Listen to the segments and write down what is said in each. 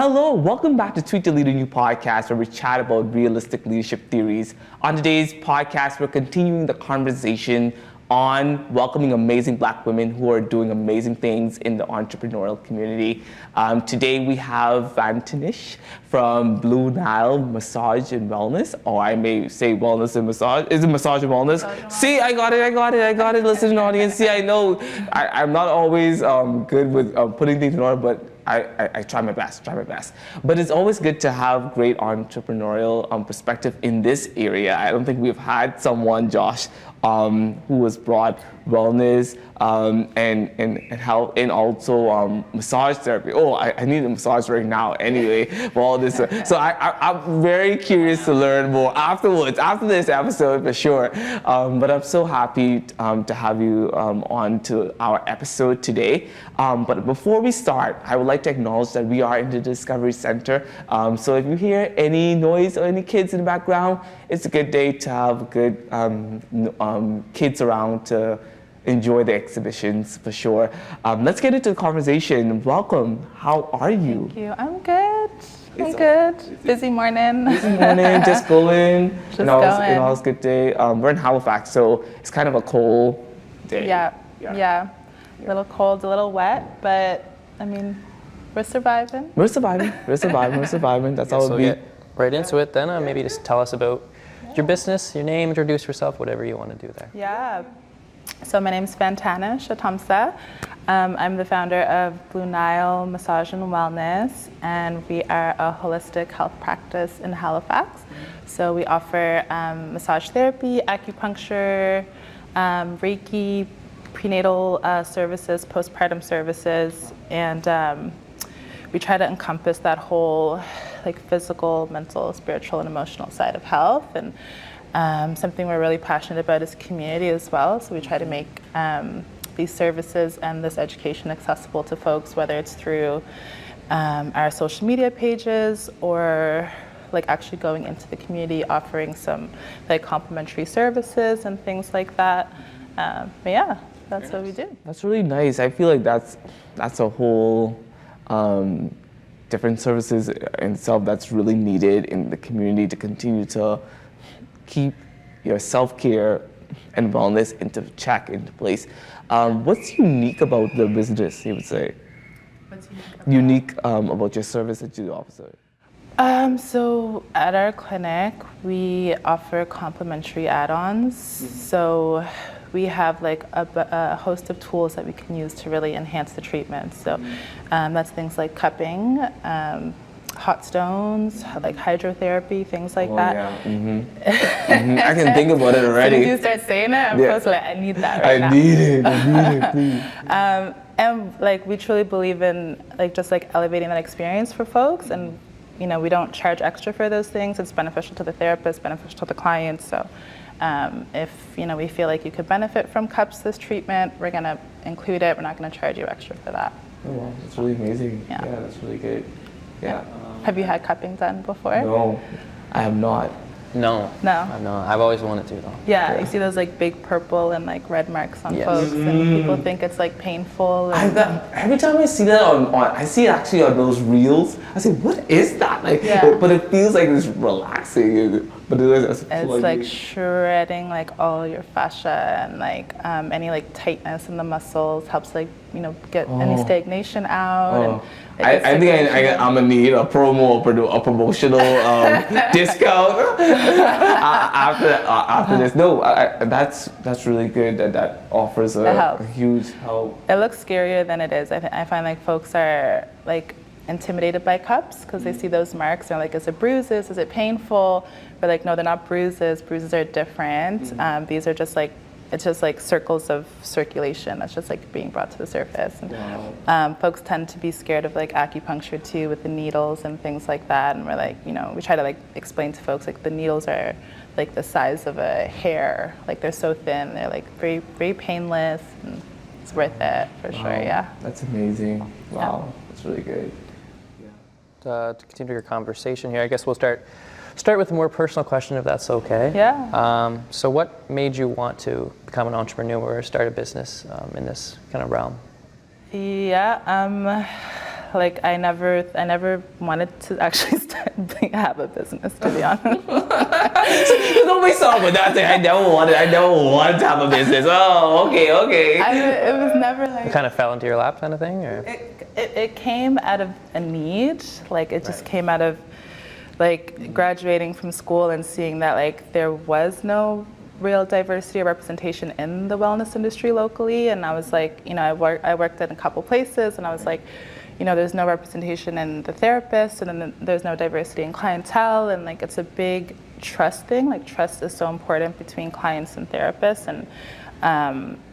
Hello, welcome back to Tweet to Lead a New podcast where we chat about realistic leadership theories. On today's podcast, we're continuing the conversation on welcoming amazing Black women who are doing amazing things in the entrepreneurial community. Today we have Fantanesh from Blue Nile Massage and Wellness, or I may say wellness and massage. Is it massage and wellness? See, I got it. Listen, audience. See, I know I'm not always good with putting things in order, but I try my best. But it's always good to have great entrepreneurial perspective in this area. I don't think we've had someone, Josh, who has brought wellness and health and also massage therapy. Oh, I need a massage right now anyway for all this. So I'm very curious to learn more afterwards, after this episode for sure. But I'm so happy to have you on to our episode today. But before we start, I would like to acknowledge that we are in the Discovery Center. So if you hear any noise or any kids in the background, it's a good day to have good kids around to enjoy the exhibitions for sure. Let's get into the conversation. Welcome. How are you? Thank you. I'm good. Good. Busy morning. Just going. Just and always a good day. We're in Halifax, so it's kind of a cold day. Yeah. A little cold, a little wet, but I mean, we're surviving. We're surviving. That's how it be. Get right into it then. Maybe just tell us about your business, your name, introduce yourself, whatever you want to do there. Yeah. So my name's Fantanesh Attomsa. I'm the founder of Blue Nile Massage and Wellness, and we are a holistic health practice in Halifax. So we offer massage therapy, acupuncture, Reiki, prenatal services, postpartum services, and we try to encompass that whole like physical, mental, spiritual, and emotional side of health. And something we're really passionate about is community as well. So we try to make these services and this education accessible to folks, whether it's through our social media pages or like actually going into the community, offering some like complimentary services and things like that. But yeah, that's what we do. That's really nice. I feel like that's a whole different services in itself that's really needed in the community to continue to keep your self-care and wellness into place. What's unique about the business, you would say? What's unique about your service that you offer? So at our clinic, we offer complimentary add-ons. So we have like a host of tools that we can use to really enhance the treatment. So that's things like cupping, hot stones, like hydrotherapy, things like that. Yeah. I can think about it already. As soon as you start saying it, I'm supposed to like, I need that right now. I need it, please. And like we truly believe in like just like elevating that experience for folks, and you know we don't charge extra for those things. It's beneficial to the therapist, beneficial to the client. So if you know we feel like you could benefit from cups this treatment, we're gonna include it. We're not gonna charge you extra for that. Oh wow, that's really amazing. Yeah, that's really good. Yeah. Have you had cupping done before? No, I have not. No. I've always wanted to though. Yeah, you see those like big purple and like red marks on folks, and people think it's like painful. And every time I see that I see it actually on those reels, I say, what is that? Like, but it feels like it's relaxing. But it's like shredding like all your fascia and like any like tightness in the muscles, helps like get any stagnation out. And I think I'm gonna need a promotional discount after this. No, that's really good that offers a huge help. It looks scarier than it is. I find like folks are like intimidated by cups because they see those marks. They're like, is it bruises? Is it painful? But like, no, they're not bruises. Bruises are different. These are just like, it's just like circles of circulation that's just like being brought to the surface. And, folks tend to be scared of like acupuncture too, with the needles and things like that. And we're like, we try to like explain to folks like the needles are like the size of a hair. Like they're so thin. They're like very, very painless. And it's worth it for sure. Yeah. That's amazing. Wow, that's really good. To continue your conversation here, I guess we'll start with a more personal question, if that's okay. Yeah. So what made you want to become an entrepreneur or start a business in this kind of realm? Yeah. like I never wanted to actually have a business, to be honest. Don't be sorry for that. I never wanted to have a business. Oh, okay. It was never like. It kind of fell into your lap, kind of thing, or? It came out of a need. Like it just came out of like graduating from school and seeing that like there was no real diversity or representation in the wellness industry locally, and I was like, I worked in a couple places, and I was like, there's no representation in the therapists, and then there's no diversity in clientele, and like it's a big trust thing. Like trust is so important between clients and therapists, and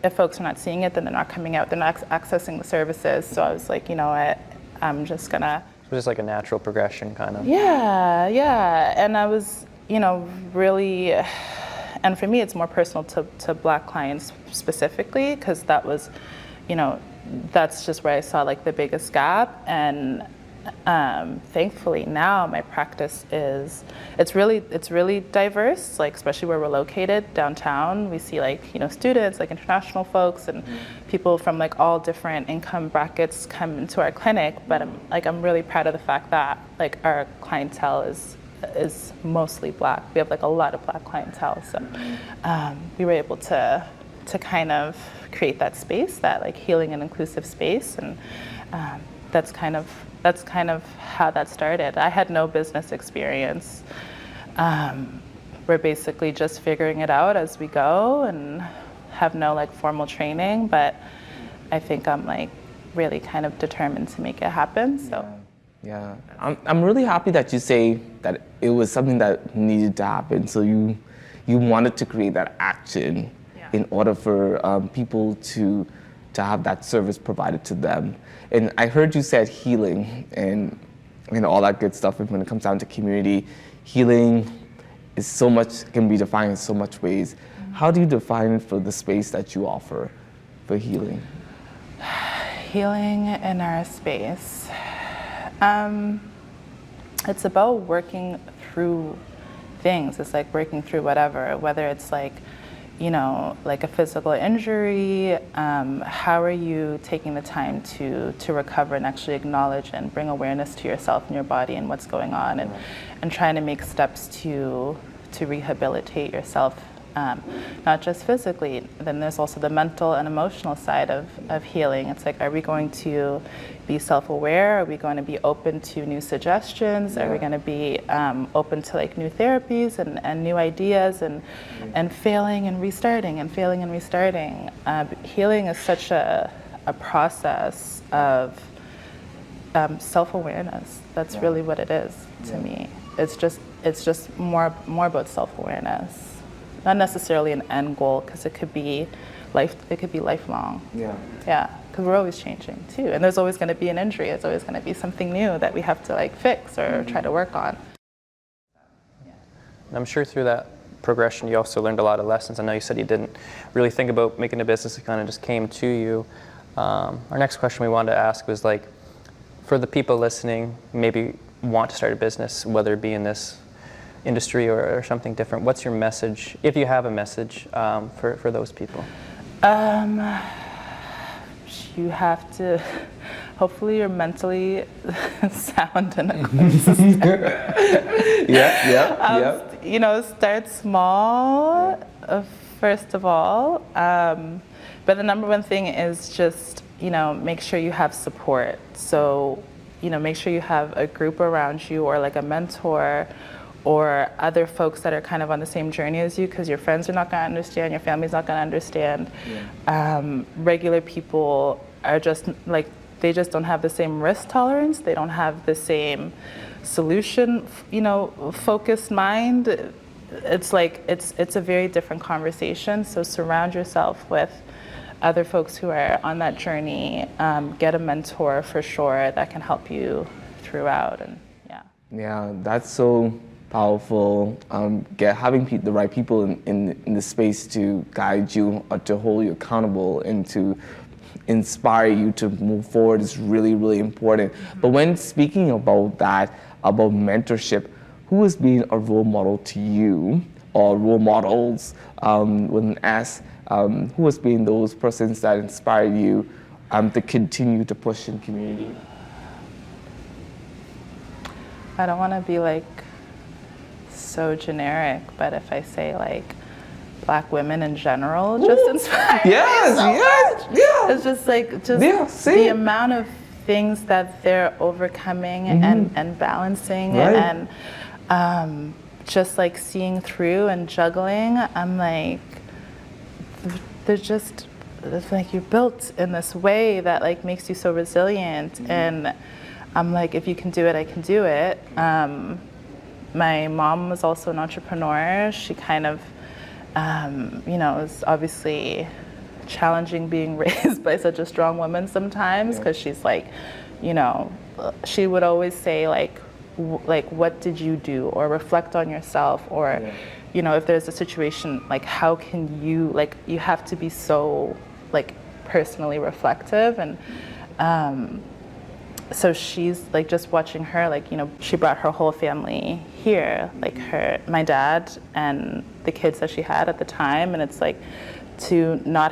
if folks are not seeing it, then they're not coming out, they're not accessing the services. So I was like, I'm just gonna. It was just like a natural progression, kind of. Yeah, and I was, really. And for me, it's more personal to Black clients specifically, because that was, that's just where I saw like the biggest gap. And thankfully now my practice it's really diverse, like especially where we're located downtown. We see like, students, like international folks and people from like all different income brackets come into our clinic. But I'm really proud of the fact that like our clientele is mostly Black. We have like a lot of Black clientele, so we were able to kind of create that space, that like healing and inclusive space, and that's kind of how that started. I had no business experience. We're basically just figuring it out as we go, and have no like formal training, but I think I'm like really kind of determined to make it happen. So. Yeah, I'm really happy that you say that it was something that needed to happen. So you wanted to create that action in order for people to have that service provided to them. And I heard you said healing and all that good stuff. And when it comes down to community, healing is so much, can be defined in so much ways. How do you define it for the space that you offer for healing? Healing in our space. It's about working through things. It's like working through whether it's like, like a physical injury. How are you taking the time to recover and actually acknowledge and bring awareness to yourself and your body and what's going on, and trying to make steps to rehabilitate yourself. Not just physically, then there's also the mental and emotional side of healing. It's like, are we going to be self-aware? Are we going to be open to new suggestions? Are we going to be open to like new therapies and new ideas, and failing and restarting and failing and restarting? Healing is such a process of self-awareness. That's really what it is to me. It's just more about self-awareness. Not necessarily an end goal, because it could be lifelong. Yeah, because we're always changing too, and there's always going to be an injury. There's always going to be something new that we have to like fix or try to work on. And I'm sure through that progression, you also learned a lot of lessons. I know you said you didn't really think about making a business; it kind of just came to you. Our next question we wanted to ask was like, for the people listening, maybe want to start a business, whether it be in this industry or something different. What's your message, if you have a message, for those people? You have to, hopefully you're mentally sound and consistent. Start small, first of all. But the number one thing is just, make sure you have support. So, make sure you have a group around you, or like a mentor, or other folks that are kind of on the same journey as you, because your friends are not going to understand, your family's not going to understand. Regular people are just like, they just don't have the same risk tolerance. They don't have the same solution, focused mind. It's like, it's a very different conversation. So surround yourself with other folks who are on that journey. Get a mentor for sure that can help you throughout. And yeah, that's so powerful. Having the right people in the space to guide you, or to hold you accountable, and to inspire you to move forward is really, really important. But when speaking about that, about mentorship, who has been a role model to you, or role models with an S? Who has been those persons that inspired you to continue to push in community? I don't want to be like so generic, but if I say like Black women in general just inspire Yes, me so yes, much. yeah. It's just like See? the amount of things that they're overcoming and balancing Right. and just like seeing through and juggling. I'm like, they're just, it's like you're built in this way that like makes you so resilient. And I'm like, if you can do it, I can do it. My mom was also an entrepreneur. She kind of, you know, it was obviously challenging being raised by such a strong woman sometimes, because she's like, you know, she would always say like, what did you do, or reflect on yourself, or, you know, if there's a situation, like how can you, like you have to be so like personally reflective. And so she's like, just watching her, like, you know, she brought her whole family here, like my dad and the kids that she had at the time, and it's like to not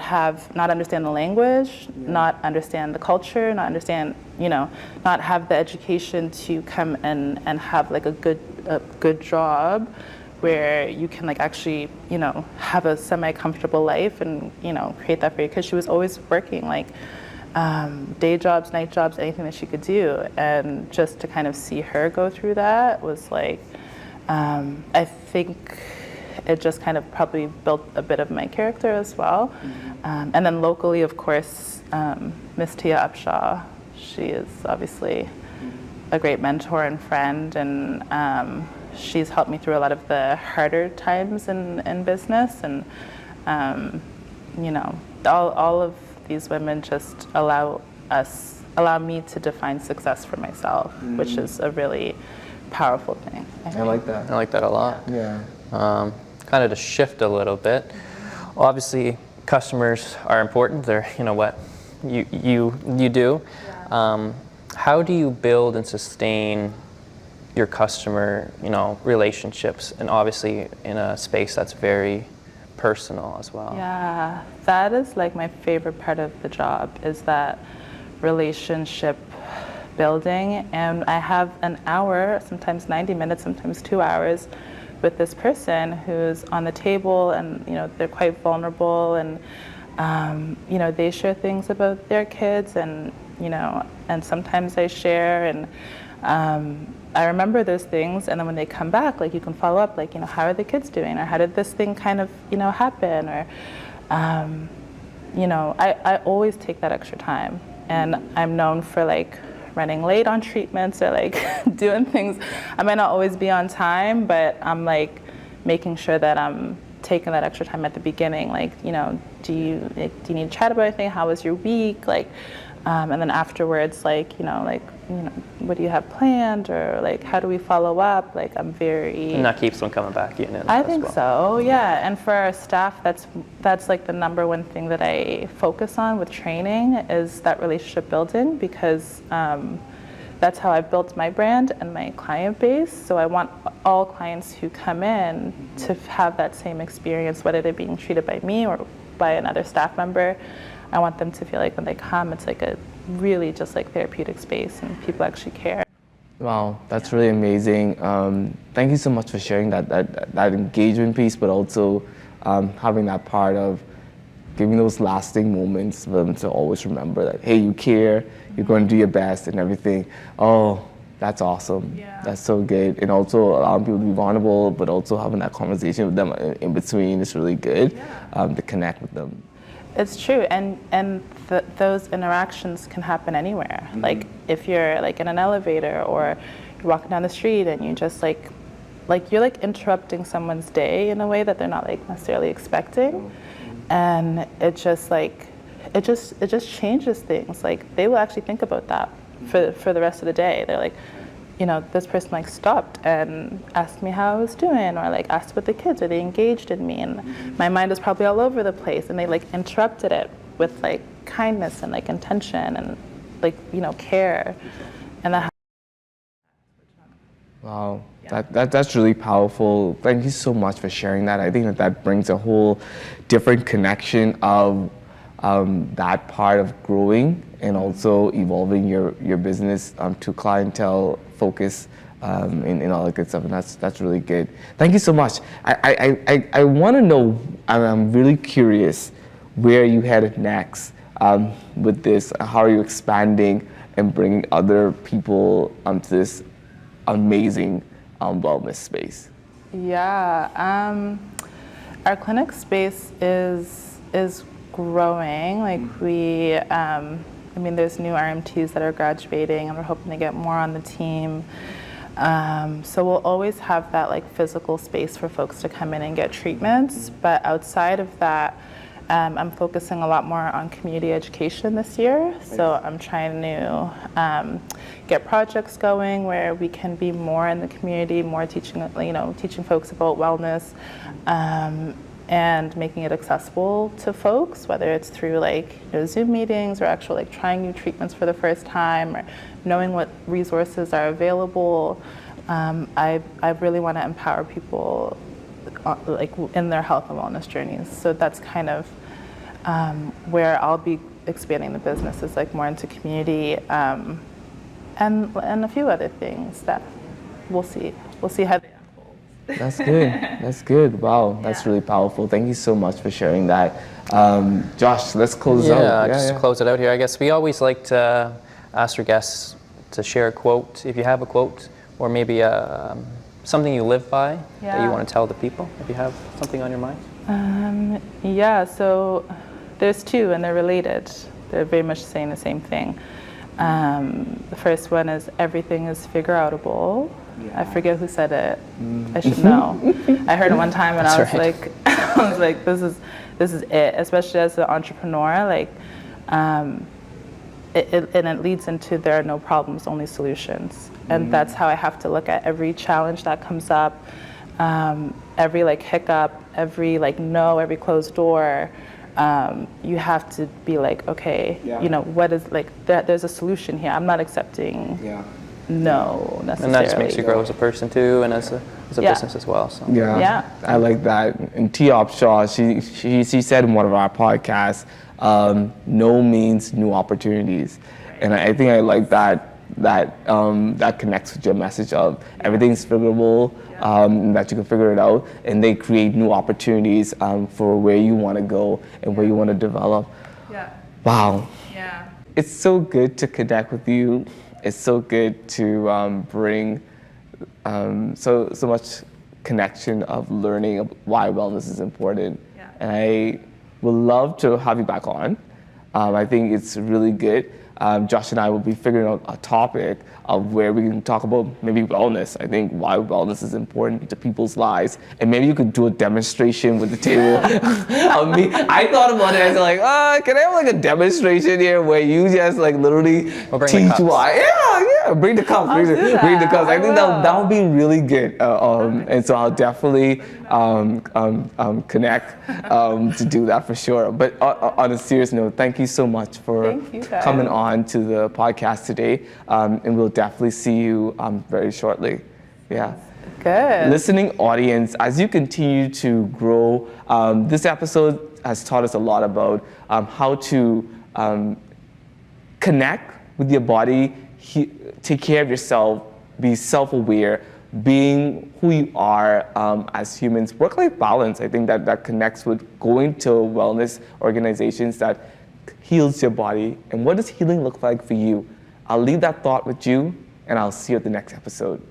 understand the language, not understand the culture, not understand, you know, not have the education to come and have like a good job where you can like actually, you know, have a semi-comfortable life and, you know, create that for you, because she was always working like day jobs, night jobs, anything that she could do. And just to kind of see her go through that was like, I think it just kind of probably built a bit of my character as well. And then locally, of course, Miss Tia Upshaw, she is obviously a great mentor and friend, and she's helped me through a lot of the harder times in business. And you know, all of these women just allow me to define success for myself, which is a really powerful thing. I like that. I like that a lot. Yeah. Kind of to shift a little bit. Obviously, customers are important. They're, you know, what you do. How do you build and sustain your customer, you know, relationships, and obviously in a space that's very personal as well? Yeah, that is like my favorite part of the job, is that relationship building. And I have an hour, sometimes 90 minutes, sometimes 2 hours with this person who's on the table, and, you know, they're quite vulnerable, and you know, they share things about their kids, and, you know, and sometimes I share, and I remember those things, and then when they come back, like, you can follow up, like, you know, how are the kids doing, or how did this thing kind of, you know, happen, or you know, I always take that extra time. And I'm known for like running late on treatments, or like doing things. I might not always be on time, but I'm like making sure that I'm taking that extra time at the beginning. Like, you know, do you need to chat about anything? How was your week? Like, and then afterwards, like, you know, what do you have planned, or like, how do we follow up? Like, I'm very. And that keeps them coming back, you know. I think so, yeah. And for our staff, that's like the number one thing that I focus on with training, is that relationship building, because that's how I built my brand and my client base. So I want all clients who come in to have that same experience, whether they're being treated by me or by another staff member. I want them to feel like when they come, it's like a really just like therapeutic space, and people actually care. Wow, that's really amazing. Thank you so much for sharing that engagement piece, but also having that part of giving those lasting moments for them to always remember that, hey, you care, you're going to do your best and everything. Oh, that's awesome. Yeah. That's so good. And also allowing people to be vulnerable, but also having that conversation with them in between is really good, to connect with them. It's true, and those interactions can happen anywhere. Like, if you're like in an elevator, or you're walking down the street, and you just like you're like interrupting someone's day in a way that they're not like necessarily expecting, and it just changes things. Like, they will actually think about that for the rest of the day. They're like, you know, this person like stopped and asked me how I was doing, or like asked about the kids, or they engaged in me, and my mind was probably all over the place, and they like interrupted it with like kindness and like intention and like, you know, care. And that. Wow, that's really powerful. Thank you so much for sharing that. I think that brings a whole different connection of that part of growing and also evolving your business to clientele focus and all that good stuff, and that's really good. Thank you so much. I want to know. I'm really curious where you headed next with this. How are you expanding and bringing other people to this amazing wellness space? Yeah, our clinic space is growing. Like I mean, there's new RMTs that are graduating, and we're hoping to get more on the team. So we'll always have that like physical space for folks to come in and get treatments. But outside of that, I'm focusing a lot more on community education this year. So I'm trying to get projects going where we can be more in the community, more teaching, teaching folks about wellness, and making it accessible to folks, whether it's through Zoom meetings or actually trying new treatments for the first time, or knowing what resources are available. I really want to empower people in their health and wellness journeys. So that's kind of where I'll be expanding the business, is more into community, and a few other things that we'll see how they unfold. That's good. That's good. Wow, that's really powerful. Thank you so much for sharing that. Josh, let's close out. Yeah, close it out here. I guess we always like to ask our guests to share a quote, if you have a quote, or maybe something you live by that you want to tell the people, if you have something on your mind. So there's two, and they're related. They're very much saying the same thing. The first one is, everything is figure-outable. Yeah. I forget who said it. I should know. I heard it one time, and I was like, this is it. Especially as an entrepreneur, and it leads into, there are no problems, only solutions. And that's how I have to look at every challenge that comes up, every hiccup, every no, every closed door. You have to be okay, what is there's a solution here. I'm not accepting no necessarily. And that just makes you grow as a person too, and as a business as well. So. Yeah, I like that. And T. Shaw, she said in one of our podcasts, no means new opportunities. And I think I like that connects with your message of everything's figurable, that you can figure it out, and they create new opportunities for where you want to go and where you want to develop. Yeah. Wow. Yeah. It's so good to connect with you. It's so good to bring so much connection of learning of why wellness is important. Yeah. And I would love to have you back on. I think it's really good. Josh and I will be figuring out a topic of where we can talk about maybe wellness. I think why wellness is important to people's lives. And maybe you could do a demonstration with the table of me. I thought about it as can I have a demonstration here where you just literally teach why? Yeah, bring the cups. Bring the cups. I think that would be really good. And so I'll definitely connect to do that for sure. But on a serious note, thank you so much for coming on to the podcast today, and we'll definitely see you very shortly. Yeah. Good. Listening audience, as you continue to grow, this episode has taught us a lot about how to connect with your body, take care of yourself, be self-aware, being who you are as humans. Work-life balance, I think that connects with going to wellness organizations that heals your body. And what does healing look like for you? I'll leave that thought with you, and I'll see you at the next episode.